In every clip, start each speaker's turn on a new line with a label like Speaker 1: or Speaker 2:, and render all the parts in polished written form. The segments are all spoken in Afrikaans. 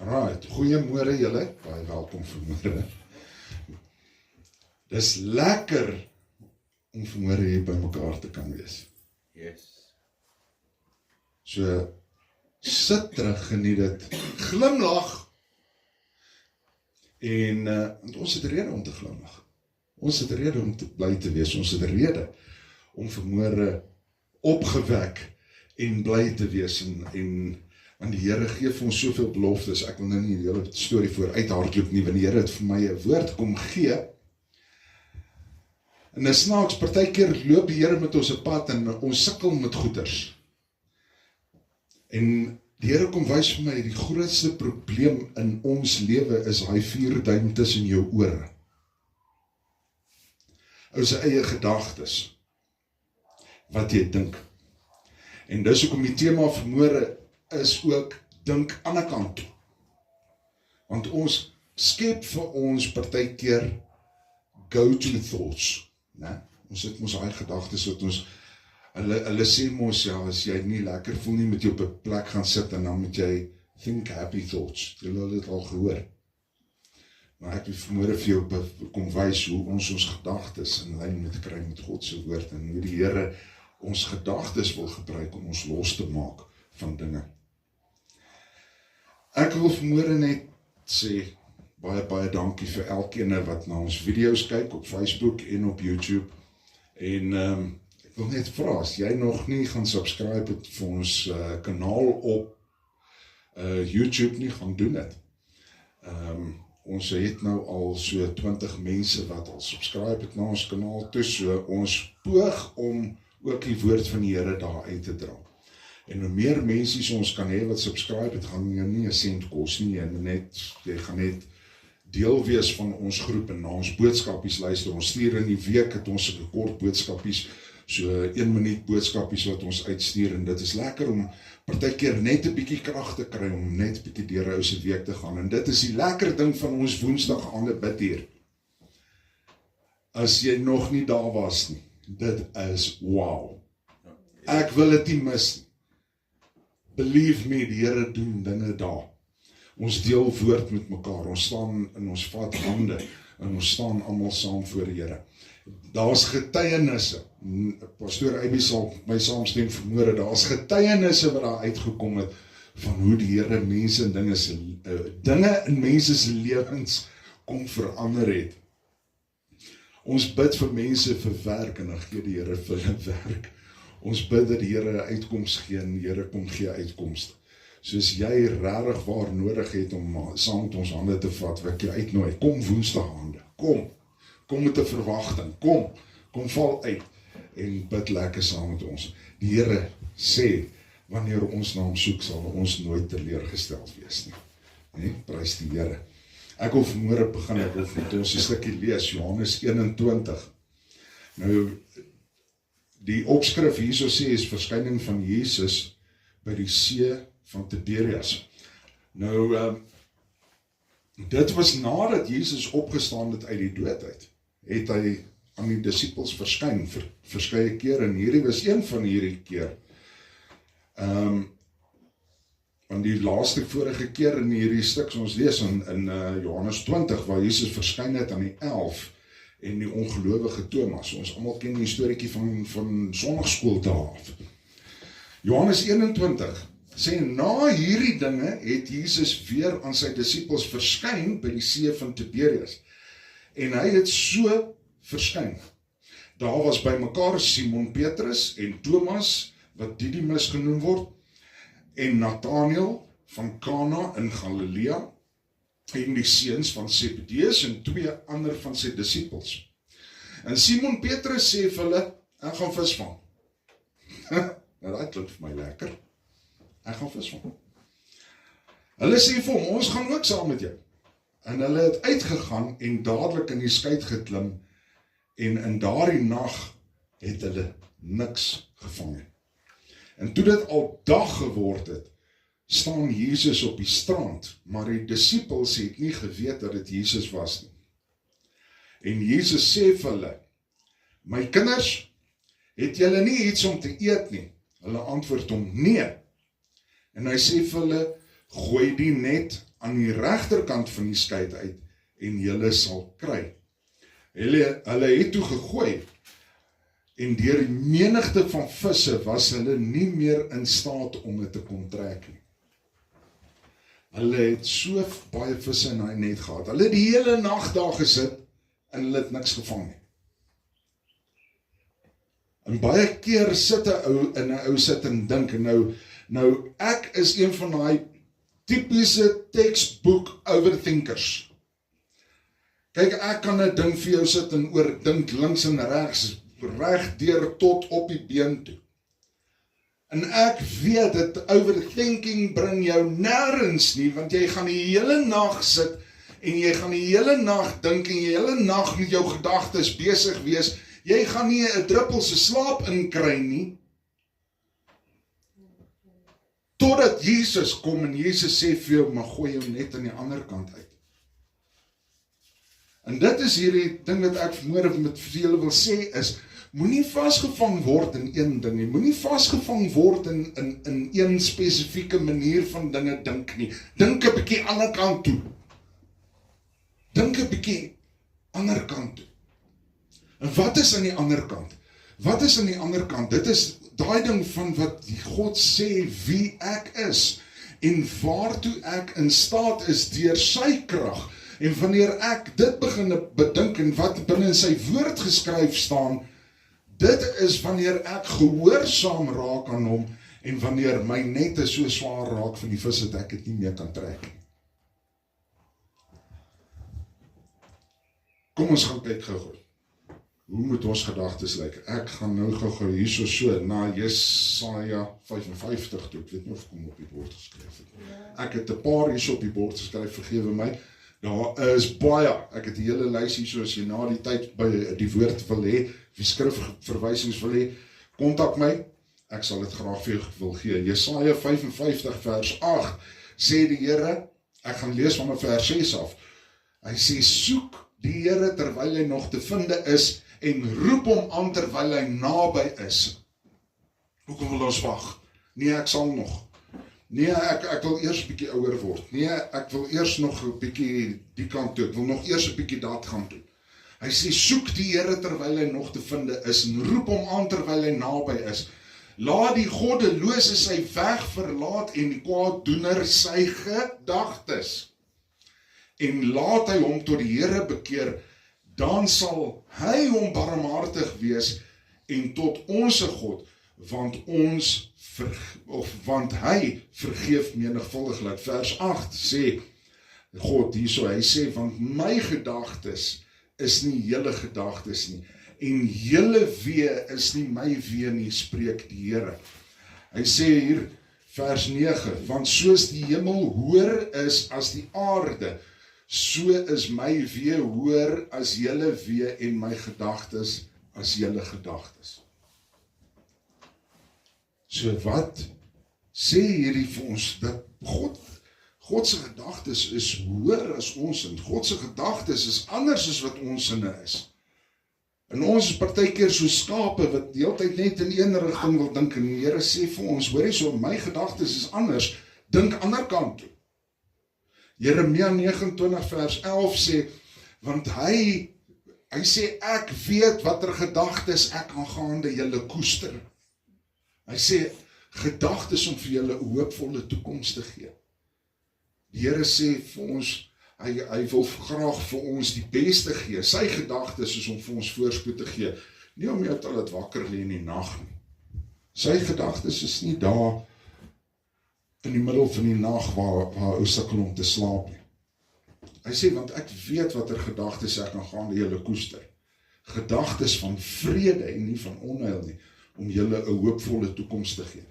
Speaker 1: Right, goeiemôre julle, baie welkom vanmôre. Dis lekker om vanmôre hier by mekaar te kan wees.
Speaker 2: Yes.
Speaker 1: So, sit terug, geniet dit, glimlag. En want ons het rede om te glimlag. Ons het rede om te bly te wees, ons het rede om vanmôre opgewek en bly te wees en die Here gee vir ons soveel beloftes. Ek wil nou nie die hele storie vooruit hardloop nie, want die Here het vir my 'n woord kom gee. En dis snaaks, partykeer loop die Here met ons 'n pad en ons sukkel met goeters. En die Here kom wys vir my, die grootste probleem in ons lewe is hy 4 duim tussen jou ore. Ou se eie gedagtes, wat jy dink. En dis hoekom die tema vanmôre is ook dink aan 'n kant toe. Want ons skep vir ons partykeer go-to thoughts. Nee? Ons het mos daai gedagtes wat ons, hulle sê mos ja, as jy nie lekker voel nie, moet jy op 'n plek gaan sit en dan moet jy think happy thoughts. Julle het dit al gehoor. Maar ek wil vanmôre vir jou kom wys hoe ons gedagtes in lyn moet kry met God se woord en hoe die Here ons gedagtes wil gebruik om ons los te maak van dinge. Ek wil vanmôre net sê, baie dankie vir elkeen wat na ons video's kyk op Facebook en op YouTube. En ek wil net vra, as jy nog nie gaan subscribe het vir ons kanaal op YouTube nie, gaan doen dit. Ons het nou al so 20 mense wat al subscribe het na ons kanaal toe, so ons poog om ook die woord van die Here daar uit te dra. En hoe meer mense ons kan hê wat subscribe het, gaan jy nie 'n sent kos nie, en jy gaan net deel wees van ons groep en na ons boodskapies luister. Ons stuur in die week het ons sulke kort boodskapies, so 1 minuut boodskapies wat ons uitstuur, en dit is lekker om partykeer net 'n bietjie krag te kry, om net 'n bietjie deur 'n ou se week te gaan, en dit is die lekker ding van ons woensdag aande bid hier. As jy nog nie daar was nie, dit is wow. Ek wil dit nie mis nie. Believe me, die Here doen dinge daar. Ons deel woord met mekaar, ons staan en ons vat hande, en ons staan almal saam voor die Here. Daar's getuienisse, Pastoor Eybie sal my saamstem vanmôre, daar's getuienisse wat daar uitgekom het, van hoe die Here mense en dinge in mense se lewens kom verander het. Ons bid vir mense vir werk, en dan gee die Here vir hulle werk. Ons bid dat die Here 'n uitkoms gee, en die Here kom gee uitkomste. Soos jy regtig waar nodig het om saam met ons hande te vat, wat ek jou uitnooi, kom woensdag hande, kom met 'n verwagting, kom val uit, en bid lekker saam met ons. Die Here sê, wanneer ons na hom soek, sal ons nooit teleurgesteld wees nie. Nee, prys die Here. Ek wil vanmôre begin, ek wil met ons 'n stukkie lees, Johannes 21. Nou, die opskrif hierso sê is verskyning van Jesus by die see van Tiberias. Nou, dit was nadat Jesus opgestaan het uit die dood uit, het hy aan die disippels verskyn, verskeie keer, en hierdie was een van hierdie keer. Want die laaste vorige keer in hierdie stuk, ons lees in Johannes 20, waar Jesus verskyn het aan die 11, en die ongelowige Thomas. Ons almal ken die storieetjie van sonnaarskool daar. Johannes 21 sê, na hierdie dinge het Jesus weer aan sy disippels verskyn by die see van Tiberias. En hy het so verskyn. Daar was by mekaar Simon Petrus en Thomas, wat Didimus genoem word, en Nathanael van Kana in Galilea, en die seuns van Zebedeus en 2 ander van sy disippels. En Simon Petrus sê vir hulle, ek gaan visvang. Nou, dit klink vir my lekker. Ek gaan visvang. Hulle sê vir hom, ons gaan ook saam met jou. En hulle het uitgegaan en dadelik in die skei geklim, en in daardie nag het hulle niks gevang nie. En toe dit al dag geword het, staan Jesus op die strand, maar die disippels het nie geweet dat dit Jesus was nie. En Jesus sê vir hulle, my kinders, het julle nie iets om te eet nie? Hulle antwoord hom, nee. En hy sê vir hulle, gooi die net aan die regterkant van die skei uit, en julle sal kry. Hulle het toe gegooi, en deur die menigte van visse was hulle nie meer in staat om dit te kon trek nie. Hulle het so baie visse in daai net gehad. Hulle het die hele nag daar gesit, en hulle het niks gevang nie. En baie keer sit 'n ou sit en dink, nou ek is een van daai typiese textbook overthinkers. Kyk, ek kan 'n ding vir jou sit en oordink links en regs, reg deur tot op die been toe. En ek weet dat overthinking bring jou nêrens nie, want jy gaan die hele nag sit, en jy gaan die hele nag dink, en die hele nag met jou gedagtes besig wees. Jy gaan nie 'n druppelse slaap inkry nie, totdat Jesus kom, en Jesus sê vir jou, maar gooi jou net aan die ander kant uit. En dit is hierdie ding wat ek vanmôre met julle wil sê is, moenie vasgevang word in een ding nie, moenie vasgevang word in een spesifieke manier van dinge dink nie. Dink 'n bietjie ander kant toe. Dink 'n bietjie ander kant toe. En wat is aan die ander kant? Wat is aan die ander kant? Dit is daai ding van wat God sê wie ek is, en waartoe ek in staat is deur sy krag. En wanneer ek dit begin bedink, en wat binne in sy woord geskryf staan, dit is wanneer ek gehoorsaam raak aan hom, en wanneer my nette so swaar raak van die vis dat ek dit nie meer kan trek nie. Kom ons gaan kyk gou. Hoe moet ons gedagtes lyk? Ek gaan nou gou hierso so na Jesaja 55 toe. Ek weet nie of ek hom op die bord geskryf het. Ek het 'n paar hierso op die bord geskryf, vergewe my. Daar is baie. Ek het die hele lys hier, as jy na die tyd by die woord wil hê, die skrifverwysings wil hê, kontak my. Ek sal dit graag vir jou wil gee. Jesaja 55 vers 8 sê die Here, ek gaan lees van vers 6 af. Hy sê, soek die Here terwyl hy nog te vinde is, en roep hom aan terwyl hy naby is. Hoekom wil ons wag? Nee, ek sal nog. Nee, ek wil eers 'n bietjie ouer word. Nee, ek wil eers nog 'n bietjie die kant toe. Ek wil nog eers 'n bietjie dat gaan doen. Hy sê, soek die Here terwyl hy nog te vinde is, en roep hom aan terwyl hy naby is. Laat die goddelose sy weg verlaat, en die kwaaddoener sy gedagtes. En laat hy hom tot die Here bekeer, dan sal hy hom barmhartig wees, en tot onse God, want hy vergeef menigvuldiglik. Vers 8 sê God hierso, hy sê, want my gedagtes is nie julle gedagtes nie, en julle wee is nie my wee nie, spreek die Here. Hy sê hier, vers 9, want soos die hemel hoër is as die aarde, so is my wee hoër as julle wee, en my gedagtes as julle gedagtes. So wat sê hierdie vir ons, dat God se gedagtes is hoër as ons, en God se gedagtes is anders as wat ons sinne is. En ons is partykeer so skape wat die hele tyd net in een rigting wil dink, en die Here sê vir ons, hoor jy so, my gedagtes is anders, dink ander kant toe. Jeremia 29 vers 11 sê, want hy sê, ek weet watter gedagtes ek aangaande julle koester. Hy sê, gedagtes om vir julle 'n hoopvolle toekoms te gee. Die Here sê vir ons, hy wil graag vir ons die beste gee. Sy gedagtes is om vir ons voorspoed te gee, nie om jou te laat wakker lê in die nag nie. Sy gedagtes is nie daar in die middel van die nag waar ou sukkel om te slaap nie. Hy sê, want ek weet watter gedagtes ek aangaande julle koester. Gedagtes van vrede en nie van onheil nie, om julle 'n hoopvolle toekoms te gee.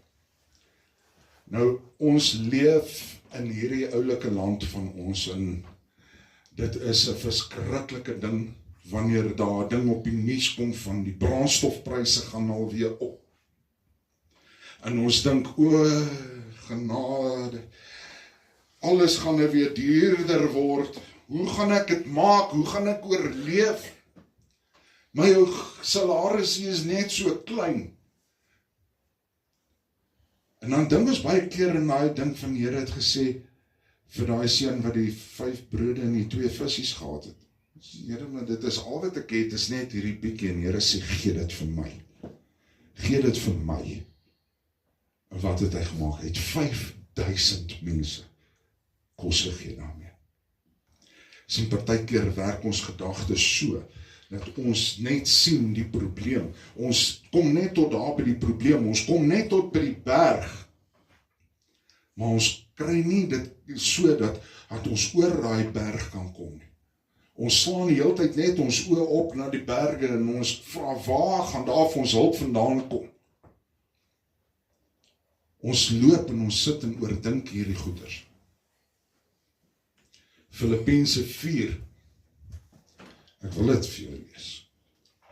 Speaker 1: Nou, ons leef in hierdie oulike land van ons, en dit is 'n verskriklike ding, wanneer daar 'n ding op die nuus kom van die brandstofpryse gaan alweer op. En ons dink, o, genade, alles gaan nou weer duurder word, hoe gaan ek dit maak, hoe gaan ek oorleef? My salarisie is net so klein. En dan dink ons baie keer in daai ding van die Here het gesê, vir daai seun wat die 5 brode en die 2 visse gehad het. Here, maar dit is al wat ek het, is net hierdie bietjie, en Here sê, gee dit vir my. Gee dit vir my. En wat het hy gemaak? Hy het 5000 mense kos gegee daarmee. Sien, partykeer werk ons gedagtes so, dat ons net sien die probleem. Ons kom net tot daar by die probleem, ons kom net tot by die berg, maar ons kry nie dit so dat ons oor daai berg kan kom nie. Ons slaan die hele tyd net ons oë op na die berge en ons vra, waar gaan daar vir ons hulp vandaan kom? Ons loop en ons sit en oordink hierdie goeders. Filippense 4, ek wil dit vir jou lees.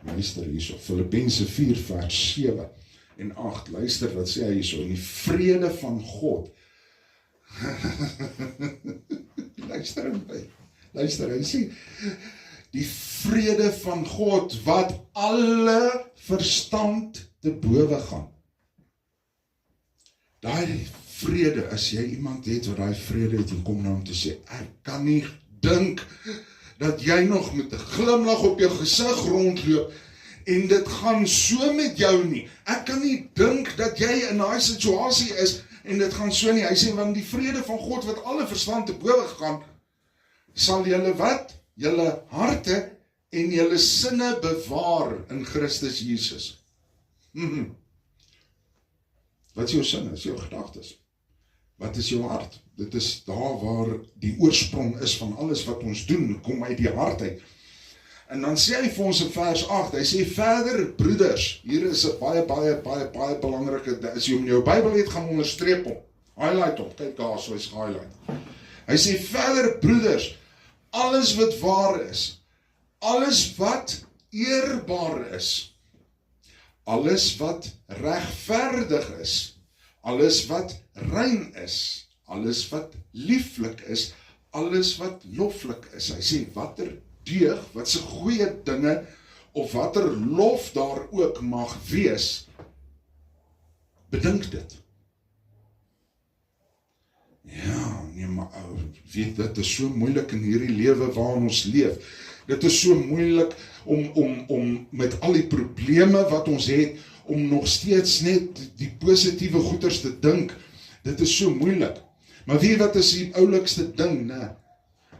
Speaker 1: Luister hierso, Filippense 4 vers 7 en 8, luister wat sê hy hierso, die vrede van God. Luister, hy sê, die vrede van God wat alle verstand te bowe gaan. Daai vrede, as jy iemand het wat daai vrede het, en kom nou om te sê, ek kan nie dink dat jy nog met 'n glimlag op jou gesig rondloop, en dit gaan so met jou nie. Ek kan nie dink dat jy in daai situasie is, en dit gaan so nie. Hy sê, want die vrede van God wat alle verstand te bowe gaan, sal julle wat? Julle harte en julle sinne bewaar in Christus Jesus. Wat is jou sinne? Is jou gedagtes? Wat is jou hart? Dit is daar waar die oorsprong is van alles wat ons doen, kom uit die hart uit. En dan sê hy vir ons in vers 8, hy sê verder, broeders, hier is 'n baie belangrike, as jy in jou Bybel het, gaan onderstreep hom, highlight hom, kyk daar, so is highlight. Hy sê verder, broeders, alles wat waar is, alles wat eerbaar is, alles wat regverdig is, alles wat rein is, alles wat lieflik is, alles wat loflik is. Hy sê, watter deug, wat se goeie dinge, of watter lof daar ook mag wees, bedink dit. Ja, nee, maar weet, dit is so moeilik in hierdie lewe waarin ons leef. Dit is so moeilik om met al die probleme wat ons het, om nog steeds net die positiewe goeders te dink. Dit is so moeilik. Maar weet wat is die oulikste ding, ne?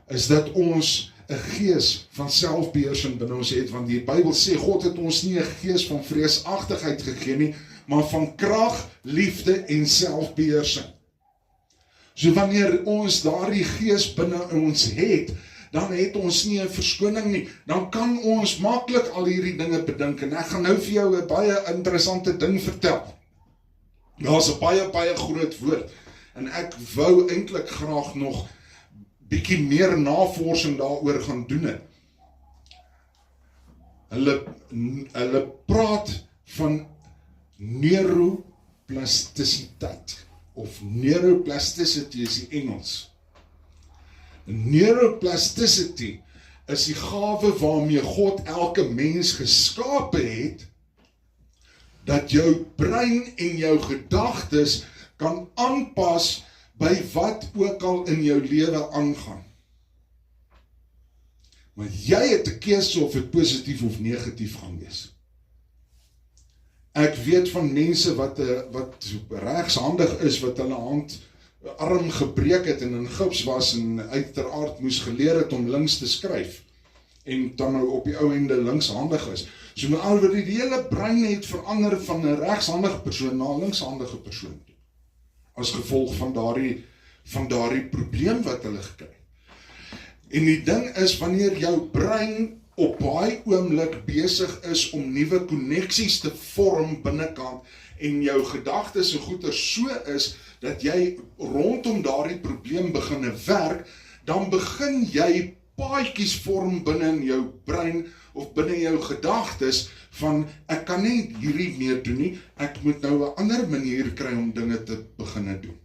Speaker 1: Is dat ons 'n gees van selfbeheersing binne ons het, want die Bybel sê, God het ons nie 'n gees van vreesagtigheid gegee nie, maar van krag, liefde en selfbeheersing. So wanneer ons daardie gees binne ons het, dan het ons nie 'n verskoning nie, dan kan ons maklik al hierdie dinge bedink, en ek gaan nou vir jou 'n baie interessante ding vertel. Daar's 'n baie groot woord, en ek wou eintlik graag nog bietjie meer navorsing daaroor gaan doen het. Hulle praat van neuroplastisiteit, of neuroplasticity is die Engels. Neuroplasticity is die gawe waarmee God elke mens geskape het, dat jou brein en jou gedagtes kan aanpas by wat ook al in jou lewe aangaan. Maar jy het 'n keuse of dit positief of negatief gaan wees. Ek weet van mense wat regshandig is, wat hulle arm gebreek het en in gips was en uiteraard moes geleer het om links te skryf en dan nou op die ou ende linkshandig is. So met ander woorde, die hele brein het verander van 'n regshandige persoon na 'n linkshandige persoon as gevolg van daardie probleem wat hulle gekry. En die ding is, wanneer jou brein op baie oomblik besig is om nuwe koneksies te vorm binnekant en jou gedagtes en goeie so is, dat jy rondom daardie probleem begin werk, dan begin jy paadjies vorm binne in jou brein of binne jou gedagtes van ek kan nie hierdie meer doen nie, ek moet nou 'n ander manier kry om dinge te begin doen.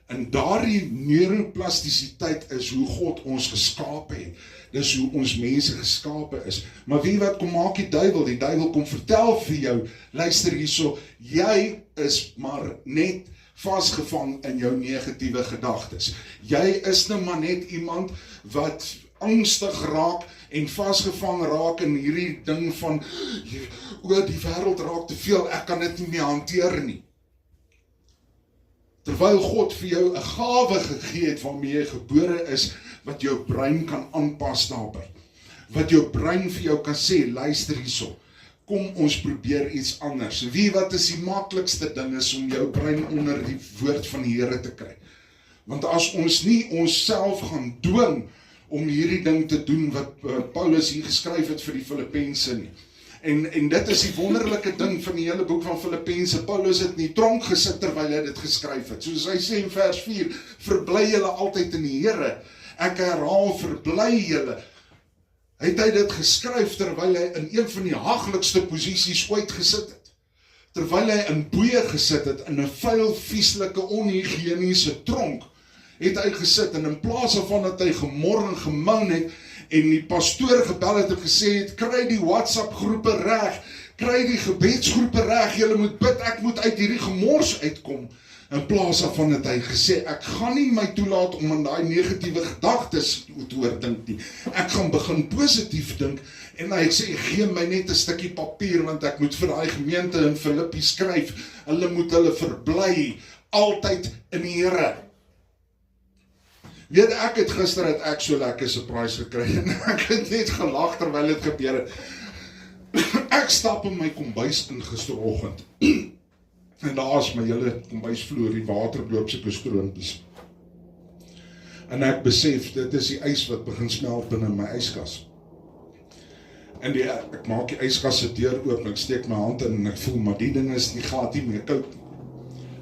Speaker 1: En daardie neuroplastisiteit is hoe God ons geskape het. Dis hoe ons mense geskape is. Maar wie wat kom maak die duiwel? Die duiwel kom vertel vir jou, luister hierso, jy is maar net vasgevang in jou negatiewe gedagtes. Jy is nou maar net iemand wat angstig raak en vasgevang raak in hierdie ding van, die wêreld raak te veel, ek kan dit nie meer hanteer nie. Terwyl God vir jou 'n gawe gegee het waarmee jy gebore is, wat jou brein kan aanpas daarbey. Wat jou brein vir jou kan sê, luister hierso, kom ons probeer iets anders. Wat is die maklikste ding is om jou brein onder die woord van die Here te kry. Want as ons nie onsself gaan dwing om hierdie ding te doen wat Paulus hier geskryf het vir die Filippense nie. En dit is die wonderlike ding van die hele boek van Filippense. Paulus het in die tronk gesit terwyl hy dit geskryf het. Soos hy sê in vers 4, verbly julle altyd in die Here. Ek herhaal, verbly julle. Het hy dit geskryf terwyl hy in een van die haglikste posisies ooit gesit het. Terwyl hy in boeye gesit het, in 'n vuil, vieslike, onhygiëniese tronk, het hy gesit, en in plaas van dat hy gemor en gemoun het, en die pastoor gebel het en gesê het, kry die WhatsApp groepe reg, kry die gebedsgroepe reg, julle moet bid, ek moet uit hierdie gemors uitkom. In plaas van het hy gesê, ek gaan nie my toelaat om aan daai negatiewe gedagtes te oordink nie. Ek gaan begin positief dink, en hy sê, gee my net 'n stukkie papier, want ek moet vir daai gemeente in Filippi skryf, hulle moet hulle verbly, altyd in die Here. Weet, ek het so lekker surprise gekry, en ek het net gelag terwyl dit gebeur het. Ek stap in my kombuis in gisteroggend, en daar is my hele kombuisvloer, die water loop sulke stroompies. En ek besef, dit is die ys wat begin smelt binne my yskas. En ek maak die yskas se deur oop, en ek steek my hand in, en ek voel, maar die ding is, die gaat nie meer koud nie.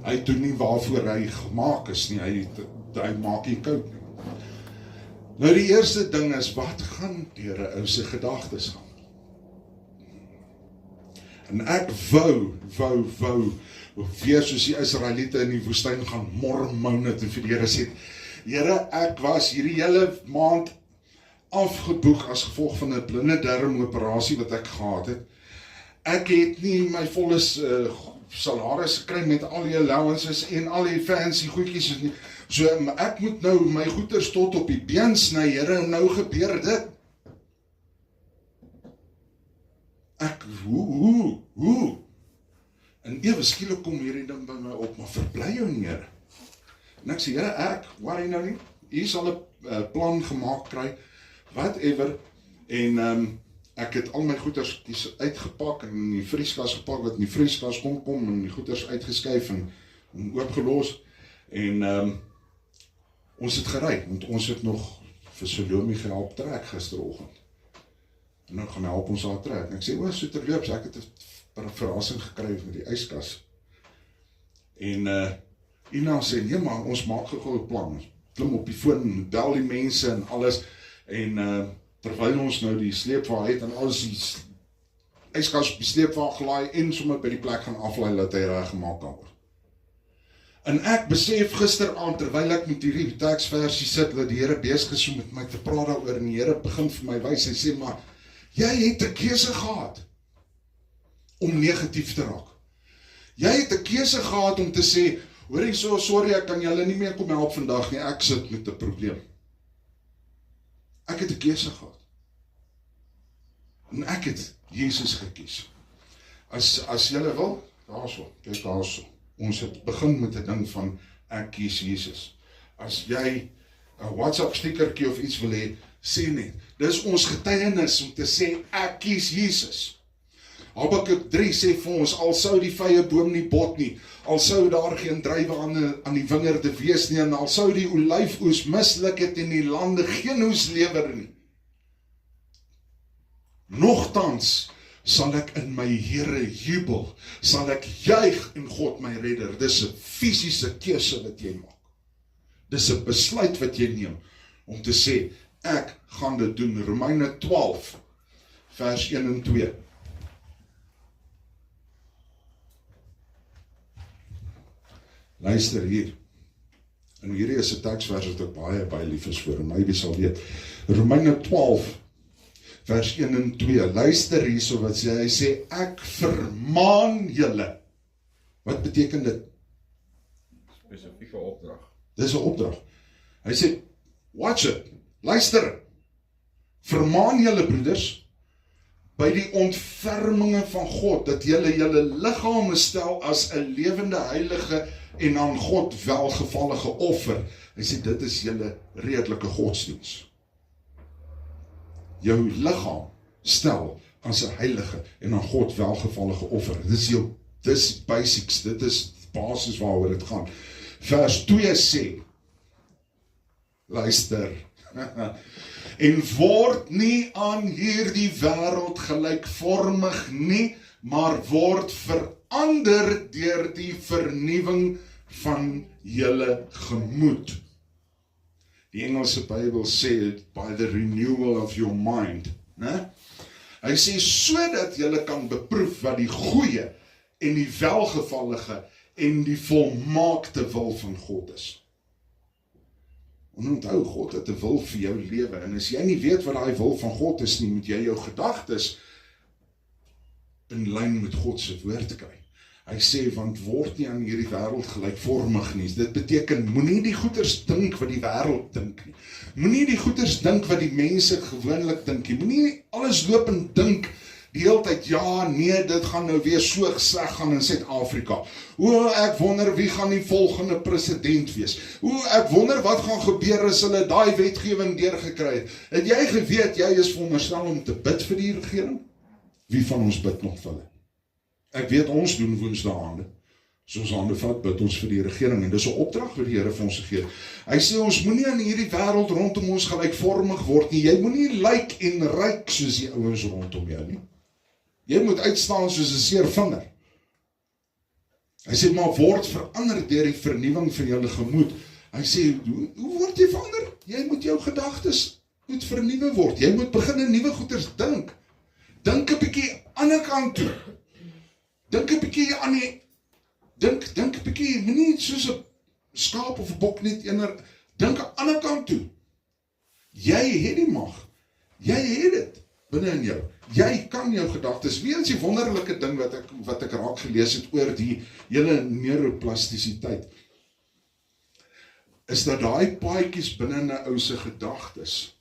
Speaker 1: Hy doen nie waarvoor hy gemaak is nie, hy maak nie koud nie. Nou die eerste ding is, wat gaan deur 'n ou se gedagtes gaan? En ek wou, weer soos die Israeliete in die woestyn gaan mormoun het en vir die Here sê, Here, ek was hierdie hele maand afgeboek as gevolg van 'n blinde darmoperasie wat ek gehad het. Ek het nie my volle salaris gekry met al die allowances en al die fancy goedjies nie. So ek moet nou my goeders tot op die been sny, Here, en nou gebeur dit. Hoe? En ewe skielik kom hierdie ding by my op, maar verbly jou nie, Here. En ek sê, Here, worry nou nie, hier sal 'n plan gemaak kry, whatever, en ek het al my goeders uitgepak, en in die vrieskas gepak, wat in die vrieskas kom, en die goeders uitgeskuif, en oopgelos, en ons het gery, want ons het nog vir Salome gehelp trek gisteroggend. En nou gaan help ons haar trek. En ek sê, so terloops, ek het 'n verrassing gekry met die yskas. En Ina sê, nee man, ons maak gou 'n plan. Ons klim op die foon, bel die mense en alles, en terwyl ons nou die sleepwa het, en alles die yskas op die sleepwa gelaai, en sommer by die plek gaan aflaai, dat hy reg gemaak kan word. En ek besef gisteraand, terwyl ek met hierdie teksversie sit, dat die Here besig is om met my te praat daaroor, en die Here begin vir my wys, en sê, maar, jy het 'n keuse gehad, om negatief te raak. Jy het 'n keuse gehad om te sê, hoor so, sorry, ek kan julle nie meer kom help vandag nie, ek sit met 'n probleem. Ek het 'n keuse gehad. En ek het Jesus gekies. As julle wil, kyk daarso. Ons het begin met 'n ding van, ek kies Jesus. As jy 'n WhatsApp stickertjie of iets wil hê, sê net, dis ons getuienis om te sê, ek kies Jesus. Habakuk 3 sê vir ons, al sou die vye boom nie bot nie, al sou daar geen druiwe aan die wingerde wees nie, en al sou die olyfoes misluk het en die lande geen oes lewer nie. Nogtans sal ek in my Here jubel, sal ek juig in God my redder. Dis 'n fisiese keuse wat jy maak. Dis 'n besluit wat jy neem, om te sê, ek gaan dit doen. Romeine 12, vers 1 en 2. Luister hier. En hierdie is 'n teksvers wat ek baie lief is vir, en my sal weet. Romeine 12, vers 1 en 2. Luister hierso wat sê, hy sê, ek vermaan julle. Wat beteken dit?
Speaker 2: Spesifieke opdrag.
Speaker 1: Dis 'n opdrag. Hy sê, watch it, luister, vermaan julle broeders, by die ontferminge van God, dat julle liggame stel as 'n lewende heilige en aan God welgevallige offer. Hy sê, dit is julle redelike godsdiens. Jou liggaam stel as 'n heilige en aan God welgevallige offer. Dis basics, dit is basis waaroor dit gaan. Vers 2 sê, luister, en word nie aan hierdie wêreld gelykvormig nie, maar word verander deur die vernuwing van julle gemoed. Die Engelse Bybel sê, by the renewal of your mind. Né? Hy sê, sodat julle kan beproef wat die goeie en die welgevallige en die volmaakte wil van God is. En onthou, God het 'n wil vir jou lewe, en as jy nie weet wat daai wil van God is nie, moet jy jou gedagtes in lyn met God se woord kry. Hy sê, want word nie aan hierdie wêreld gelykvormig nie. Dit beteken, moenie die goeders dink wat die wêreld dink nie. Moenie die goeders dink wat die mense gewoonlik dink nie. Moenie alles loop en dink die hele tyd, ja, nee, dit gaan nou weer so sleg gaan in Suid-Afrika. Ek wonder wie gaan die volgende president wees. Ek wonder wat gaan gebeur as hulle daai wetgewing deurgekry het. Het jy geweet, jy is veronderstel om te bid vir die regering? Wie van ons bid nog vir hulle? Ek weet ons doen woensdaande. As ons hande vat, bid ons vir die regering, en dis 'n opdrag wat die Here vir ons gegee. Hy sê, ons moenie aan hierdie wêreld rondom ons gelykvormig word nie. Jy moenie lyk en ryk soos die ouens rondom jou nie. Jy moet uitstaan soos 'n seer vinger. Hy sê, maar word verander deur die vernuwing van julle gemoed. Hy sê, hoe word jy verander? Jy moet jou gedagtes moet vernuwe word. Jy moet begin in nuwe goeders dink. Dink 'n bietjie aan die kant toe. Dink 'n bietjie aan die Dink 'n bietjie, nie soos 'n skaap of 'n bok net eener. Dink aan die ander kant toe. Jy het die mag. Jy het dit binne in jou. Jy kan jou gedagtes. Wie is die wonderlike ding wat ek raak gelees het oor die hele neuroplastisiteit? Is dat daai paadjies binne 'n ou se gedagtes,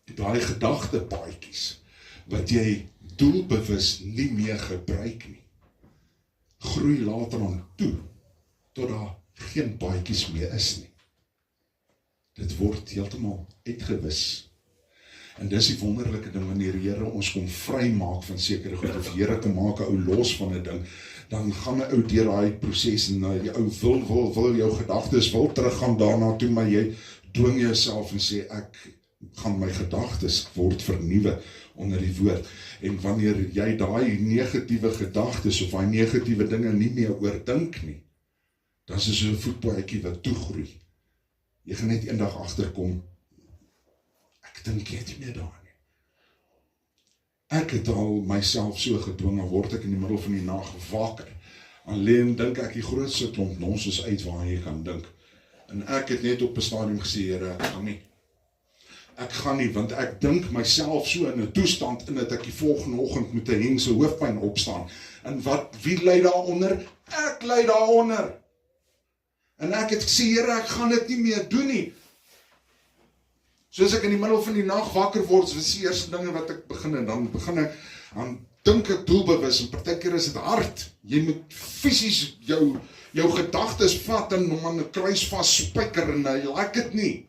Speaker 1: daai gedagtepaadjies wat jy doelbewus nie meer gebruik nie, groei later aan toe, tot daar geen paadjies meer is nie. Dit word heeltemal uitgewis. En dis die wonderlike ding, wanneer die Here ons kom vrymaak van sekere goed, of die Here kom maak 'n ou los van 'n ding, dan gaan 'n ou deur daai proses, en die ou wil jou gedagtes wil teruggaan daarna toe, maar jy dwing jouself en sê, ek gaan my gedagtes word vernuwe onder die woord. En wanneer jy daai negatiewe gedagtes of daai negatiewe dinge nie meer oordink nie, dan is dit so 'n voetpaadjie wat toegroei. Jy gaan net eendag agterkom, ek dink net nie meer daar nie. Ek het al myself so gedwing, dan word ek in die middel van die nag wakker. Alleen dink ek die grootste klomp nonsens uit waar jy kan dink. En ek het net op 'n stadium gesê, Here, ek gaan nie, want ek dink myself so in 'n toestand in dat ek die volgende oggend met 'n hengse hoofpyn opstaan. En wie lê daaronder? Ek lê daaronder. En ek het gesê, Here, ek gaan dit nie meer doen nie. Soos ek in die middel van die nag wakker word, so is die eerste dinge wat ek begin, en dan dink ek doelbewus, en partykeer is dit hard. Jy moet fisies jou gedagtes vat en hom aan 'n kruis vasspyker, en hy like dit nie.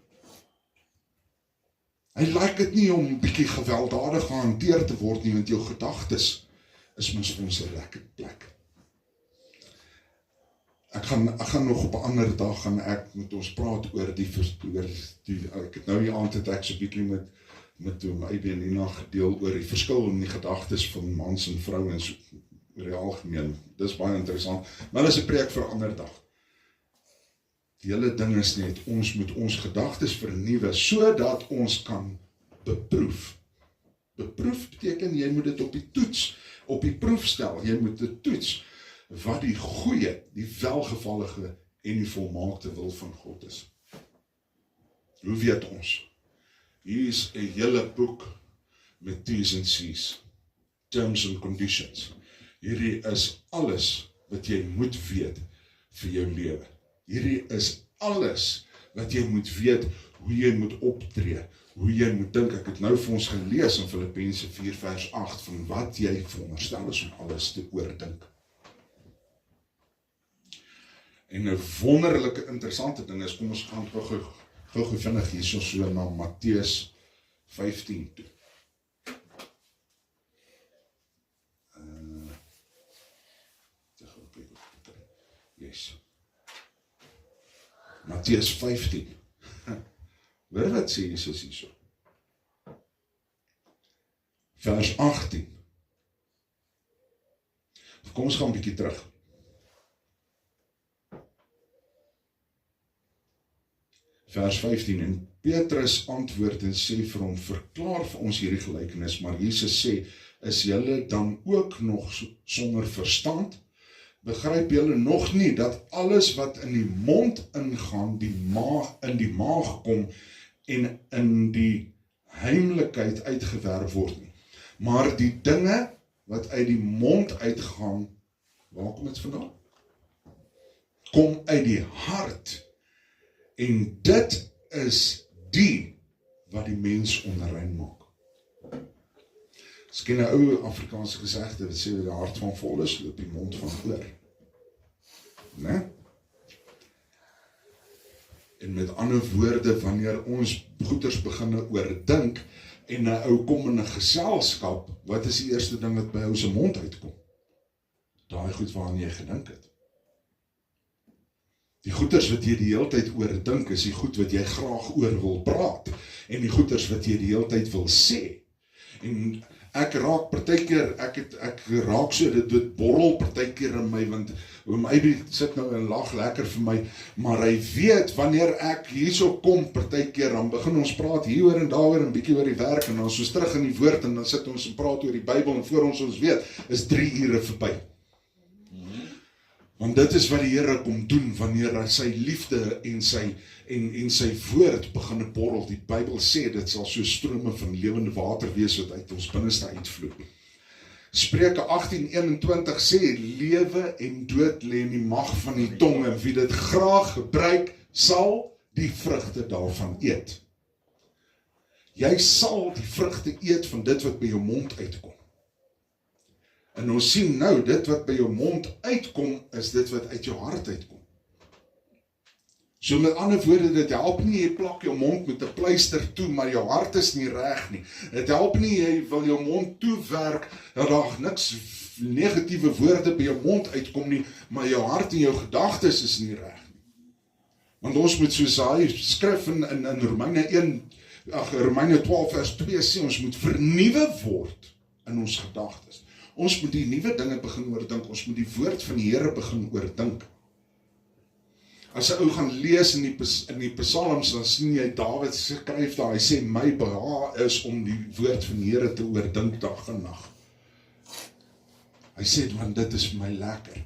Speaker 1: Hy like dit nie om 'n bietjie gewelddadig gehanteer te word nie, want jou gedagtes is mos vir ons 'n lekker plek. Ek gaan nog op 'n ander dag ek met ons praat oor ek het nou die aand het ek so 'n bietjie met my eie Nina gedeel oor die verskil in die gedagtes van mans en vrouens oor die algemeen. Dis baie interessant, maar dis 'n preek vir 'n ander dag. Die hele ding is net, ons moet ons gedagtes vernuwe, sodat ons kan beproef. Beproef beteken, jy moet dit op die proef stel, jy moet dit toets, wat die goeie, die welgevallige en die volmaakte wil van God is. Hoe weet ons? Hier is 'n hele boek met T's en C's, terms and conditions. Hierdie is alles wat jy moet weet vir jou lewe. Hierdie is alles wat jy moet weet, hoe jy moet optree, hoe jy moet dink. Ek het nou vir ons gelees in Filippense 4 vers 8, van wat jy veronderstel is om alles te oordink. En 'n wonderlike, interessante ding is, kom ons gaan gou vinnig hierso so na Matteus 15 toe. Yes. Matteus 15. Hoor wat sê Jesus hierso? Vers 18. Kom ons gaan 'n bietjie terug. Vers 15, en Petrus antwoord en sê vir hom, verklaar vir ons hierdie gelykenis, maar Jesus sê, is julle dan ook nog sonder verstand? Begryp julle nog nie, dat alles wat in die mond ingaan, in die maag kom, en in die heimlikheid uitgewerp word nie. Maar die dinge wat uit die mond uitgaan, waar kom dit vandaan? Kom uit die hart. En dit is die wat die mens onrein maak. Ek ken 'n ou Afrikaanse gesegde wat sê, die hart van vol is, loop die mond van oor. Né? En met ander woorde, wanneer ons goeders beginne oordink, en 'n ou kom in 'n geselskap, wat is die eerste ding wat by ou se mond uitkom? Daai goed waaraan jy gedink het. Die goeders wat jy die hele tyd oordink, is die goed wat jy graag oor wil praat, en die goeders wat jy die hele tyd wil sê. En ek raak partykeer, ek raak so, dit borrel partykeer in my, want my sit nou en lag lekker vir my, maar hy weet, wanneer ek hierso kom partykeer, dan begin ons praat hieroor en daaroor, en bietjie oor die werk, en dan is ons terug in die woord, en dan sit ons en praat oor die Bybel, en voor ons weet, is 3 ure verby. Want dit is wat die Here kom doen, wanneer hy sy liefde en sy woord begin borrel. Die Bybel sê, dit sal so strome van lewende water wees, wat uit ons binneste uitvloei. Spreuke 18:21 sê, lewe en dood lê in die mag van die tong, en wie dit graag gebruik, sal die vrugte daarvan eet. Jy sal die vrugte eet van dit wat by jou mond uitkom. En ons sien nou, dit wat by jou mond uitkom, is dit wat uit jou hart uitkom. So met ander woorde, dit help nie, jy plak jou mond met 'n pleister toe, maar jou hart is nie reg nie. Dit help nie, jy wil jou mond toewerk, dat daar niks negatiewe woorde by jou mond uitkom nie, maar jou hart en jou gedagtes is nie reg nie. Want ons moet, soos hy skrif in Romeine 12 vers 2 sê, ons moet vernuwe word in ons gedagtes. Ons moet die nuwe dinge begin oordink, ons moet die woord van die Here begin oordink. As 'n ou gaan lees in die psalms, dan sien jy Dawid skryf daar, hy sê, my behaag is om die woord van die Here te oordink dag en nag. Hy sê, want dit is my lekker.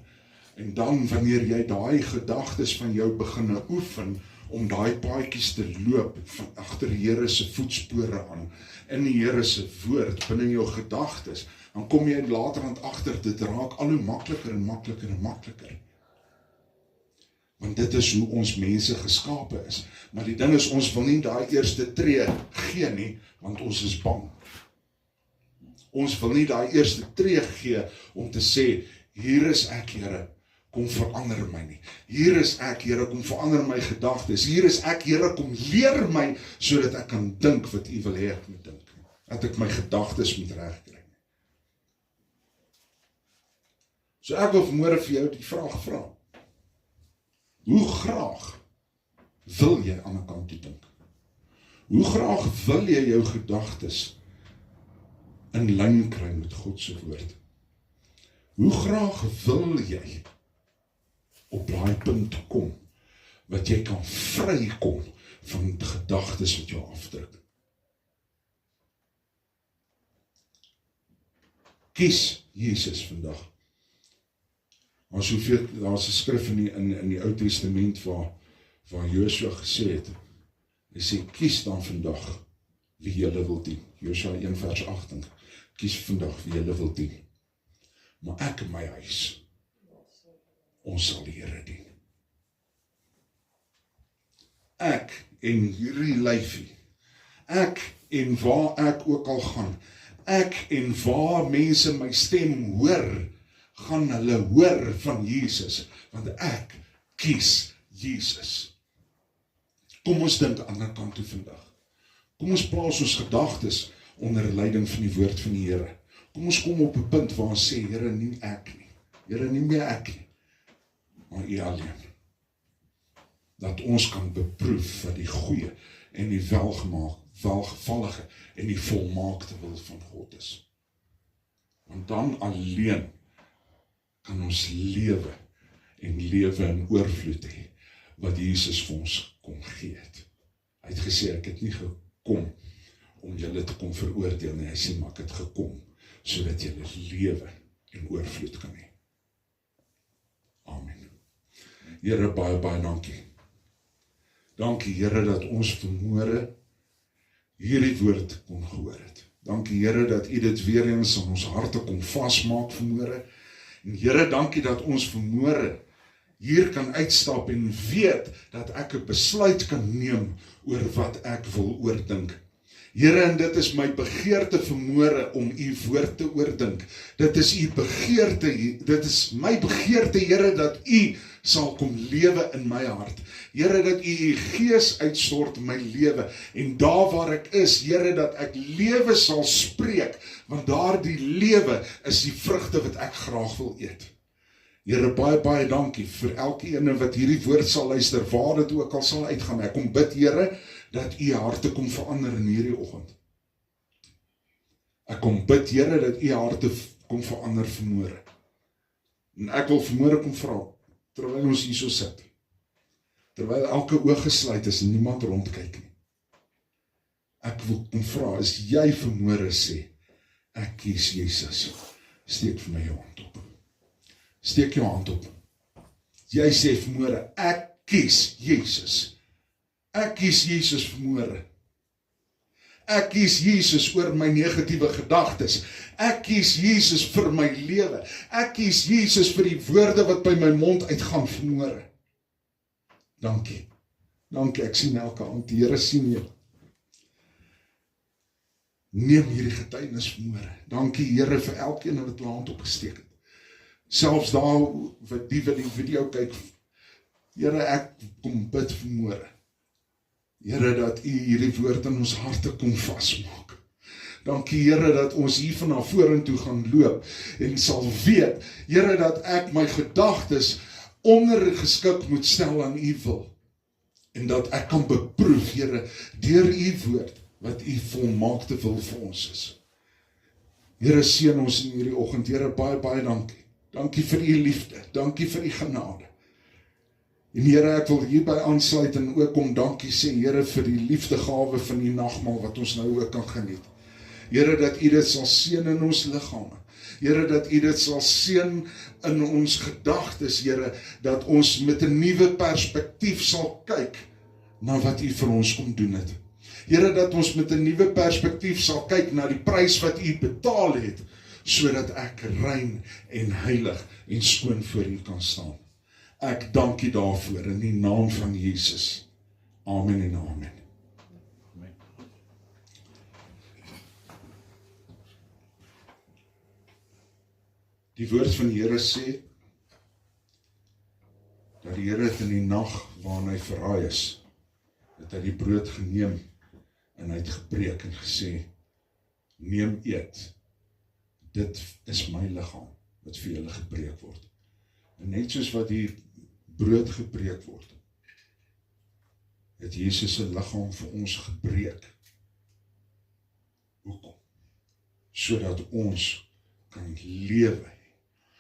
Speaker 1: En dan, wanneer jy daai gedagtes van jou begin oefen, om daai paadjies te loop, van agter die Here se voetspore aan, in die Here se woord, binne jou gedagtes, dan kom jy laterand agter, dit raak al hoe makliker en makliker en makliker. Want dit is hoe ons mense geskape is. Maar die ding is, ons wil nie daai eerste tree gee nie, want ons is bang. Ons wil nie daai eerste tree gee, om te sê, hier is ek, Here, kom verander my nie. Hier is ek, Here, kom verander my gedagtes. Hier is ek, Here, kom leer my, sodat ek kan dink wat U wil hê ek moet dink. Dat ek my gedagtes moet regkry. So ek wil vanmôre vir jou die vraag vra. Hoe graag wil jy aan 'n kant toe dink? Hoe graag wil jy jou gedagtes in lyn kry met God se woord? Hoe graag wil jy op daai punt kom, wat jy kan vrykom van gedagtes wat jou afdruk? Kies Jesus vandag. Daar's 'n skrif in die Ou Testament waar Joshua gesê het, hy sê, kies dan vandag wie julle wil dien. Joshua 1 vers 8, kies vandag wie julle wil dien. Maar ek en my huis, ons sal die Here dien. ek en hierdie lyfie, ek en waar ek ook al gaan, ek en waar mense my stem hoor, gaan hulle hoor van Jesus, want ek kies Jesus. Kom ons dink aan die ander kant toe vandag. Kom ons plaas ons gedagtes onder leiding van die woord van die Here. Kom ons kom op 'n punt waar ons sê, Here, nie ek nie. Here, nie meer ek nie, maar U alleen. Dat ons kan beproef wat die goeie en die welgevallige en die volmaakte wil van God is. Want dan alleen kan ons lewe en lewe in oorvloed hê, wat Jesus vir ons kom gee het. Hy het gesê, ek het nie gekom om julle te kom veroordeel nie, hy sê, maar ek het gekom, sodat julle lewe en oorvloed kan hê. Amen. Here, baie, baie dankie. Dankie, Here, dat ons vanmôre hierdie woord kon gehoor het. Dankie, Here, dat U dit weer eens aan ons harte kon vasmaak vanmôre. En Here, dankie dat ons vanmôre hier kan uitstap en weet dat ek 'n besluit kan neem oor wat ek wil oordink. Here, en dit is my begeerte vanmôre om U woord te oordink. Dit is U begeerte, dit is my begeerte, Here, dat U sal kom lewe in my hart. Here, dat U Gees uitstort in my lewe, en daar waar ek is, Here, dat ek lewe sal spreek, want daardie lewe is die vrugte wat ek graag wil eet. Here, baie, baie dankie vir elkeen wat hierdie woord sal luister, waar dit ook al sal uitgaan. Ek kom bid, Here, dat U harte kom verander in hierdie oggend. Ek kom bid, Here, dat U harte kom verander vanmôre. En ek wil vanmôre kom vra, terwyl ons hier so sit, terwyl elke oog gesluit is en niemand rondkyk nie. Ek wil kom vra, as jy vanmôre sê, ek kies Jesus, steek vir my jou hand op. Steek jou hand op. Jy sê vanmôre, ek kies Jesus. Ek kies Jesus vanmôre. Ek kies Jesus oor my negatiewe gedagtes. Ek kies Jesus vir my lewe. Ek kies Jesus vir die woorde wat by my mond uitgaan vanmôre. Dankie. Dankie, ek sien elke hand. Die Here sien jou. Neem hierdie getuienis vanmôre. Dankie, Here, vir elkeen wat hulle hand opgesteek het. Selfs daar wat die video kyk, Here, ek kom bid vanmôre. Here, dat U hierdie woord in ons harte kom vasmaak. Dankie, Here, dat ons hier van na vorentoe gaan loop en sal weet, Here, dat ek my gedagtes ondergeskik moet stel aan U wil. En dat ek kan beproef, Here, deur U woord, wat U volmaakte wil vir ons is. Here, seën ons in hierdie oggend. Here, baie, baie dankie. Dankie vir U liefde. Dankie vir U genade. En Here, ek wil hierby aansluit en ook om dankie sê, Here, vir die liefdegawe van die nagmaal wat ons nou ook kan geniet. Here, dat U dit sal seën in ons liggame. Here, dat U dit sal seën in ons gedagtes, Here, dat ons met 'n nuwe perspektief sal kyk na wat U vir ons kom doen het. Here, dat ons met 'n nuwe perspektief sal kyk na die prys wat U betaal het, sodat ek rein en heilig en skoon voor U kan staan. Ek dank U daarvoor in die naam van Jesus. Amen en amen. Die woord van die Here sê, dat die Here het in die nag waarin hy verraai is, het hy die brood geneem en hy het gepreek en gesê, neem eet, dit is my liggaam wat vir julle gepreek word. En net soos wat die brood gepreek word, het Jesus se liggaam vir ons gebreek. Hoekom? Sodat ons kan lewe,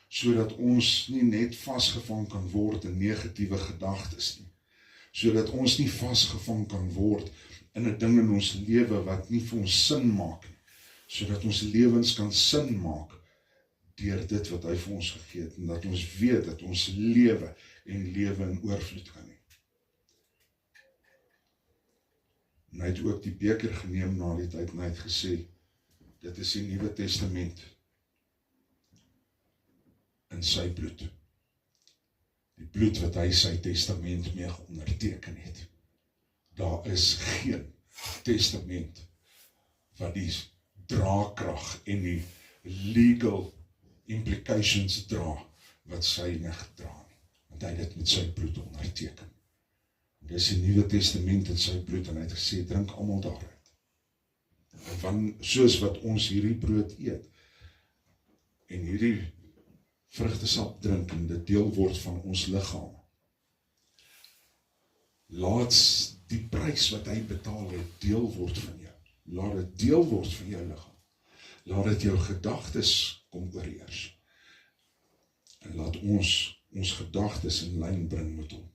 Speaker 1: sodat ons nie net vasgevang kan word in negatiewe gedagtes nie, sodat ons nie vasgevang kan word in 'n ding in ons lewe wat nie vir ons sin maak nie, sodat ons lewens kan sin maak deur dit wat hy vir ons gegee het, en dat ons weet dat ons lewe en lewe in oorvloed kan hê. En hy het ook die beker geneem na die tyd en hy het gesê, dit is die Nuwe Testament in sy bloed. Die bloed wat hy sy testament mee onderteken het. daar is geen testament wat die draagkrag en die legal implications dra, wat sy nie gedra nie. Want hy het dit met sy bloed onderteken. Dis die Nuwe Testament in sy bloed, en hy het gesê, drink almal daaruit. En soos wat ons hierdie brood eet, en hierdie vrugtesap drink, en dit deel word van ons liggaam, laat die prys wat hy betaal het, deel word van jou. Laat dit deel word van jou liggaam. Laat dit jou gedagtes kom oorheers. En laat ons gedagtes in lyn bring met hom.